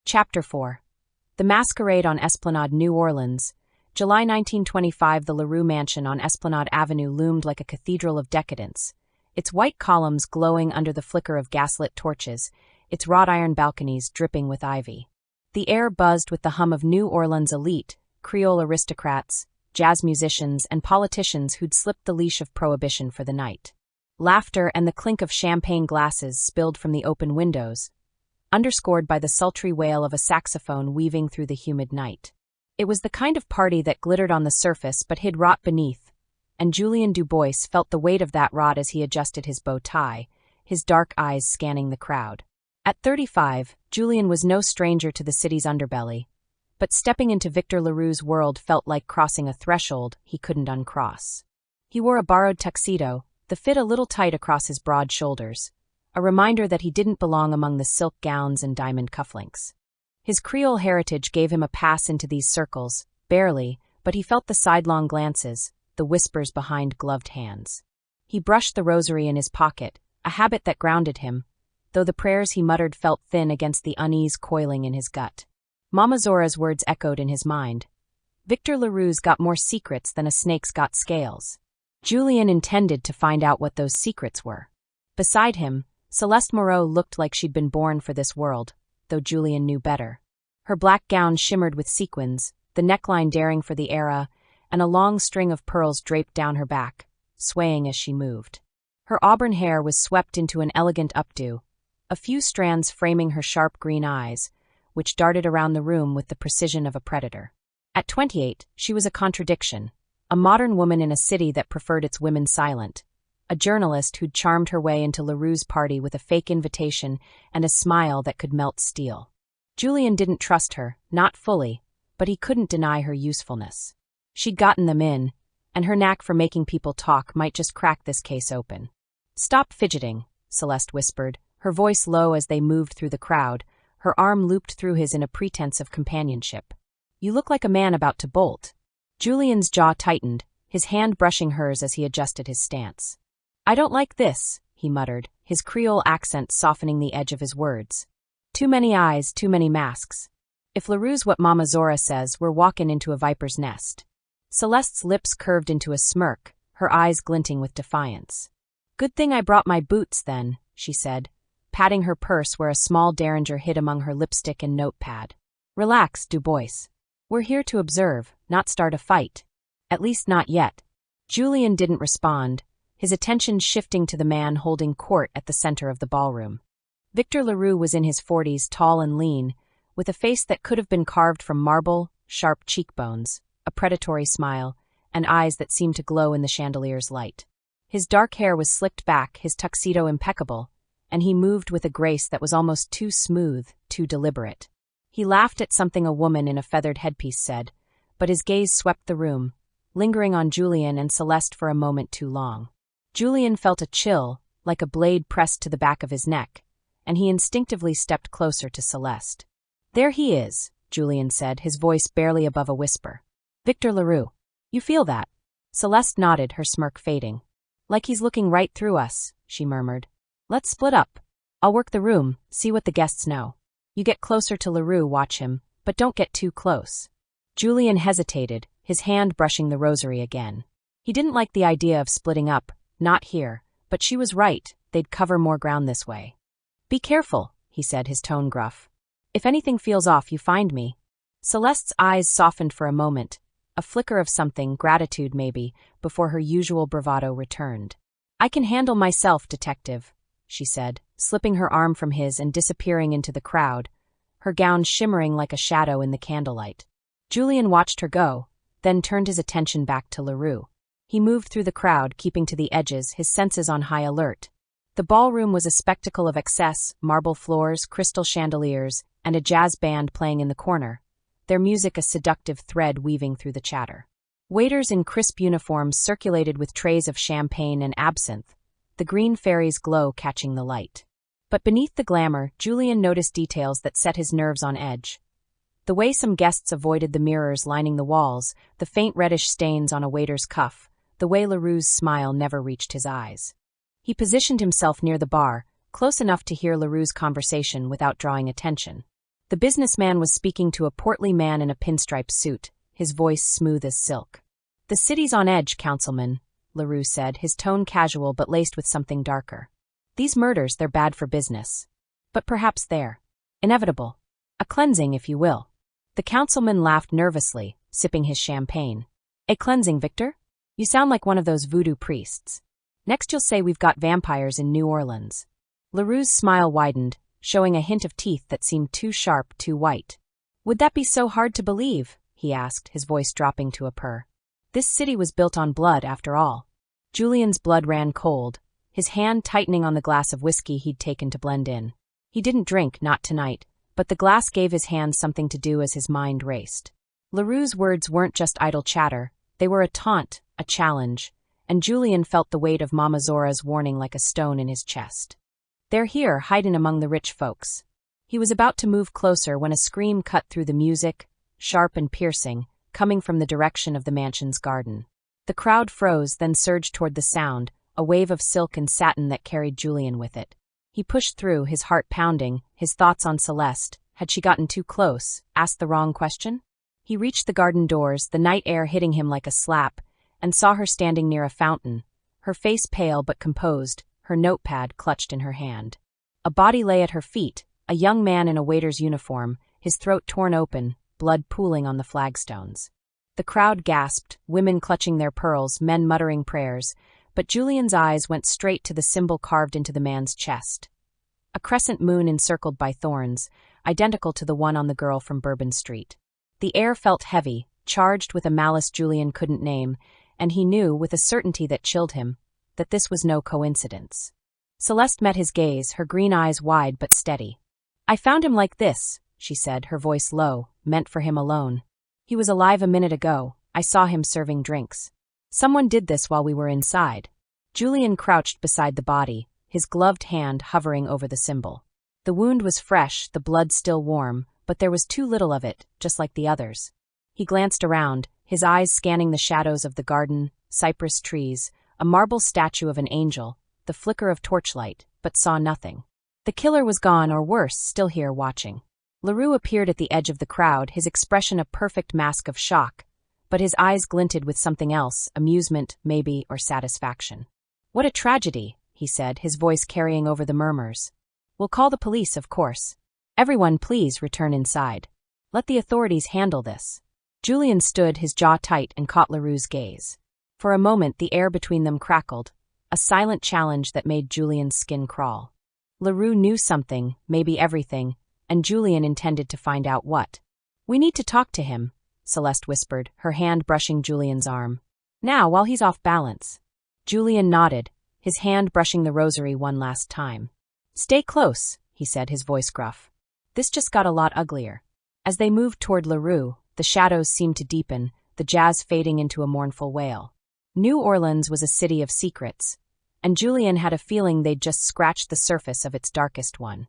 Chapter 4. The Masquerade on Esplanade, New Orleans. July 1925. The LaRue Mansion on Esplanade Avenue loomed like a cathedral of decadence, its white columns glowing under the flicker of gaslit torches, its wrought iron balconies dripping with ivy. The air buzzed with the hum of New Orleans elite, Creole aristocrats, jazz musicians, and politicians who'd slipped the leash of prohibition for the night. Laughter and the clink of champagne glasses spilled from the open windows, underscored by the sultry wail of a saxophone weaving through the humid night. It was the kind of party that glittered on the surface but hid rot beneath, and Julien Dubois felt the weight of that rot as he adjusted his bow tie, his dark eyes scanning the crowd. At 35, Julien was no stranger to the city's underbelly, but stepping into Victor Leroux's world felt like crossing a threshold he couldn't uncross. He wore a borrowed tuxedo, the fit a little tight across his broad shoulders, a reminder that he didn't belong among the silk gowns and diamond cufflinks. His Creole heritage gave him a pass into these circles, barely, but he felt the sidelong glances, the whispers behind gloved hands. He brushed the rosary in his pocket, a habit that grounded him, though the prayers he muttered felt thin against the unease coiling in his gut. Mama Zora's words echoed in his mind. Victor Leroux's got more secrets than a snake's got scales. Julien intended to find out what those secrets were. Beside him, Celeste Moreau looked like she'd been born for this world, though Julien knew better. Her black gown shimmered with sequins, the neckline daring for the era, and a long string of pearls draped down her back, swaying as she moved. Her auburn hair was swept into an elegant updo, a few strands framing her sharp green eyes, which darted around the room with the precision of a predator. At 28, she was a contradiction, a modern woman in a city that preferred its women silent, a journalist who'd charmed her way into Leroux's party with a fake invitation and a smile that could melt steel. Julien didn't trust her, not fully, but he couldn't deny her usefulness. She'd gotten them in, and her knack for making people talk might just crack this case open. "Stop fidgeting," Celeste whispered, her voice low as they moved through the crowd, her arm looped through his in a pretense of companionship. "You look like a man about to bolt." Julien's jaw tightened, his hand brushing hers as he adjusted his stance. "I don't like this," he muttered, his Creole accent softening the edge of his words. "Too many eyes, too many masks. If Leroux's what Mama Zora says, we're walkin' into a viper's nest." Celeste's lips curved into a smirk, her eyes glinting with defiance. "Good thing I brought my boots, then," she said, patting her purse where a small derringer hid among her lipstick and notepad. "Relax, Dubois. We're here to observe, not start a fight. At least not yet." Julien didn't respond, his attention shifting to the man holding court at the center of the ballroom. Victor Leroux was in his 40s, tall and lean, with a face that could have been carved from marble, sharp cheekbones, a predatory smile, and eyes that seemed to glow in the chandelier's light. His dark hair was slicked back, his tuxedo impeccable, and he moved with a grace that was almost too smooth, too deliberate. He laughed at something a woman in a feathered headpiece said, but his gaze swept the room, lingering on Julien and Celeste for a moment too long. Julien felt a chill, like a blade pressed to the back of his neck, and he instinctively stepped closer to Celeste. "There he is," Julien said, his voice barely above a whisper. "Victor Leroux. You feel that?" Celeste nodded, her smirk fading. "Like he's looking right through us," she murmured. "Let's split up. I'll work the room, see what the guests know. You get closer to Leroux, watch him, but don't get too close." Julien hesitated, his hand brushing the rosary again. He didn't like the idea of splitting up, not here, but she was right, they'd cover more ground this way. "Be careful," he said, his tone gruff. "If anything feels off, you find me." Celeste's eyes softened for a moment, a flicker of something, gratitude maybe, before her usual bravado returned. "I can handle myself, detective," she said, slipping her arm from his and disappearing into the crowd, her gown shimmering like a shadow in the candlelight. Julien watched her go, then turned his attention back to Leroux. He moved through the crowd, keeping to the edges, his senses on high alert. The ballroom was a spectacle of excess, marble floors, crystal chandeliers, and a jazz band playing in the corner, their music a seductive thread weaving through the chatter. Waiters in crisp uniforms circulated with trays of champagne and absinthe, the green fairies' glow catching the light. But beneath the glamour, Julien noticed details that set his nerves on edge. The way some guests avoided the mirrors lining the walls, the faint reddish stains on a waiter's cuff, the way Leroux's smile never reached his eyes. He positioned himself near the bar, close enough to hear Leroux's conversation without drawing attention. The businessman was speaking to a portly man in a pinstripe suit, his voice smooth as silk. "The city's on edge, Councilman," LaRue said, his tone casual but laced with something darker. "These murders, they're bad for business. But perhaps they're inevitable. A cleansing, if you will." The councilman laughed nervously, sipping his champagne. "A cleansing, Victor? You sound like one of those voodoo priests. Next you'll say we've got vampires in New Orleans." LaRue's smile widened, showing a hint of teeth that seemed too sharp, too white. "Would that be so hard to believe?" he asked, his voice dropping to a purr. "This city was built on blood, after all." Julian's blood ran cold, his hand tightening on the glass of whiskey he'd taken to blend in. He didn't drink, not tonight, but the glass gave his hands something to do as his mind raced. LaRue's words weren't just idle chatter, they were a taunt, a challenge, and Julian felt the weight of Mama Zora's warning like a stone in his chest. "They're here, hiding among the rich folks." He was about to move closer when a scream cut through the music, sharp and piercing, coming from the direction of the mansion's garden. The crowd froze, then surged toward the sound, a wave of silk and satin that carried Julian with it. He pushed through, his heart pounding, his thoughts on Celeste. Had she gotten too close, asked the wrong question? He reached the garden doors, the night air hitting him like a slap, and saw her standing near a fountain, her face pale but composed, her notepad clutched in her hand. A body lay at her feet, a young man in a waiter's uniform, his throat torn open, blood pooling on the flagstones. The crowd gasped, women clutching their pearls, men muttering prayers, but Julian's eyes went straight to the symbol carved into the man's chest. A crescent moon encircled by thorns, identical to the one on the girl from Bourbon Street. The air felt heavy, charged with a malice Julian couldn't name, and he knew, with a certainty that chilled him, that this was no coincidence. Celeste met his gaze, her green eyes wide but steady. "I found him like this," she said, her voice low, meant for him alone. "He was alive a minute ago. I saw him serving drinks. Someone did this while we were inside." Julian crouched beside the body, his gloved hand hovering over the symbol. The wound was fresh, the blood still warm, but there was too little of it, just like the others. He glanced around, his eyes scanning the shadows of the garden, cypress trees, a marble statue of an angel, the flicker of torchlight, but saw nothing. The killer was gone, or worse, still here watching. LaRue appeared at the edge of the crowd, his expression a perfect mask of shock, but his eyes glinted with something else, amusement, maybe, or satisfaction. "What a tragedy," he said, his voice carrying over the murmurs. "We'll call the police, of course. Everyone, please return inside. Let the authorities handle this." Julian stood, his jaw tight, and caught LaRue's gaze. For a moment the air between them crackled, a silent challenge that made Julian's skin crawl. LaRue knew something, maybe everything, and Julian intended to find out what. "We need to talk to him," Celeste whispered, her hand brushing Julian's arm. "Now, while he's off balance." Julian nodded, his hand brushing the rosary one last time. "Stay close," he said, his voice gruff. This just got a lot uglier. As they moved toward LaRue, the shadows seemed to deepen, the jazz fading into a mournful wail. New Orleans was a city of secrets, and Julian had a feeling they'd just scratched the surface of its darkest one.